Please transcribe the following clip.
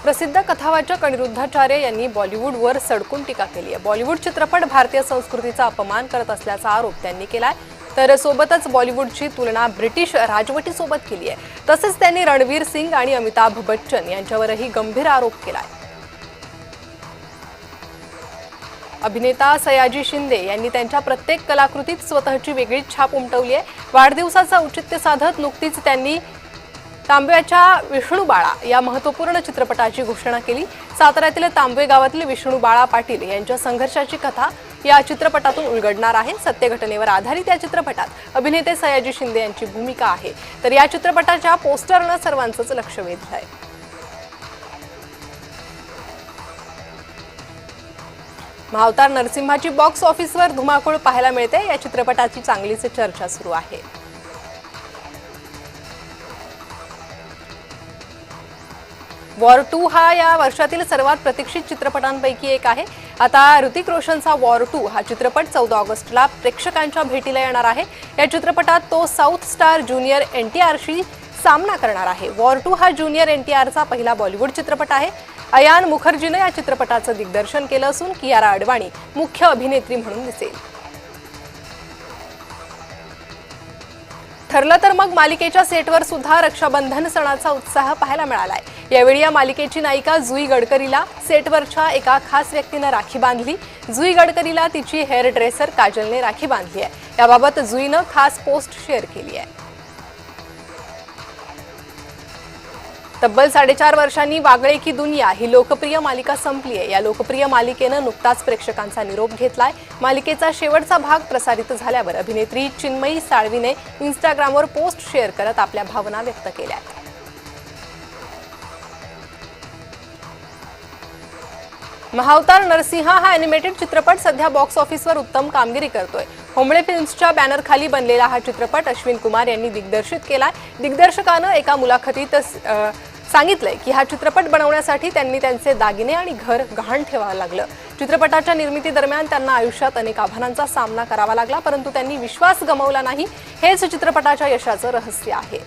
प्रसिद्ध कथावाचक अनिरुद्धाचार्य यांनी बॉलिवूडवर सडकून टीका केली आहे। बॉलिवूड चित्रपट भारतीय संस्कृतीचा अपमान करत असल्याचा आरोप त्यांनी केलाय। तर सोबतच बॉलिवूडची तुलना ब्रिटिश राजवटीसोबत केली आहे। तसेच त्यांनी रणवीर सिंग आणि अमिताभ बच्चन यांच्यावरही गंभीर आरोप केलाय। अभिनेता सयाजी शिंदे यांनी त्यांच्या प्रत्येक कलाकृतीत स्वतःची वेगळी छाप उमटवली आहे। वाढदिवसाचं औचित्य साधत नुकतीच त्यांनी तांब्याच्या विष्णू बाळा या महत्त्वपूर्ण चित्रपटाची घोषणा केली। साताऱ्यातील तांबे गावातील विष्णू बाळा पाटील यांच्या संघर्षाची कथा या चित्रपटातून उलगडणार आहे। सत्य घटनेवर आधारित या चित्रपटात अभिनेते सयाजी शिंदे यांची भूमिका आहे। तर या चित्रपटाच्या पोस्टरनं सर्वांचंच लक्ष वेधलंय। महाअवतार नरसिंहाची बॉक्स ऑफिसवर धुमाकूळ पाहायला मिळते। या चित्रपटाची चांगलीच चर्चा सुरू आहे। वॉर 2 हा या वर्षातील सर्वात प्रतीक्षित चित्रपटांपैकी एक आहे। आता ऋतिक रोशनचा वॉर 2 हा चित्रपट 14 ऑगस्टला प्रेक्षकांच्या भेटीला येणार आहे। या चित्रपटात तो साऊथ स्टार ज्युनियर NTRशी सामना करणार आहे। वॉर 2 हा ज्युनियर NTRचा पहिला बॉलिवूड चित्रपट आहे। अयान मुखर्जीने या चित्रपटाचं दिग्दर्शन केलं असून कियारा अडवाणी मुख्य अभिनेत्री म्हणून दिसेल। ठरलं तर मग मालिकेच्या सेटवर सुद्धा रक्षाबंधन सणाचा उत्साह पाहायला मिळालाय। यावेळी या मालिकेची नायिका जुई गडकरीला सेटवरच्या एका खास व्यक्तीने राखी बांधली। जुई गडकरीला तिची हेअर ड्रेसर काजलने राखी बांधली आहे। याबाबत जुईनं खास पोस्ट शेअर केली आहे। तब्बल 4.5 वर्षांनी वागळे की दुनिया ही लोकप्रिय मालिका संपली आहे। या लोकप्रिय मालिकेनं नुकताच प्रेक्षकांचा निरोप घेतलाय। मालिकेचा शेवटचा भाग प्रसारित झाल्यावर अभिनेत्री चिन्मयी साळवीने इंस्टाग्रामवर पोस्ट शेअर करत आपल्या भावना व्यक्त केल्या। महाअवतार नरसिंहा हा ॲनिमेटेड चित्रपट सध्या बॉक्स ऑफिसवर उत्तम कामगिरी करतोय। होमळे फिल्म्सच्या बॅनरखाली बनलेला हा चित्रपट अश्विन कुमार यांनी दिग्दर्शित केलाय। दिग्दर्शकानं एका मुलाखतीत सांगितलंय की हा चित्रपट बनवण्यासाठी त्यांनी त्यांचे दागिने आणि घर गहाण ठेवावं लागलं। चित्रपटाच्या निर्मिती दरम्यान त्यांना आयुष्यात अनेक आव्हानांचा सामना करावा लागला, परंतु त्यांनी विश्वास गमावला नाही। हेच चित्रपटाच्या यशाचं रहस्य आहे।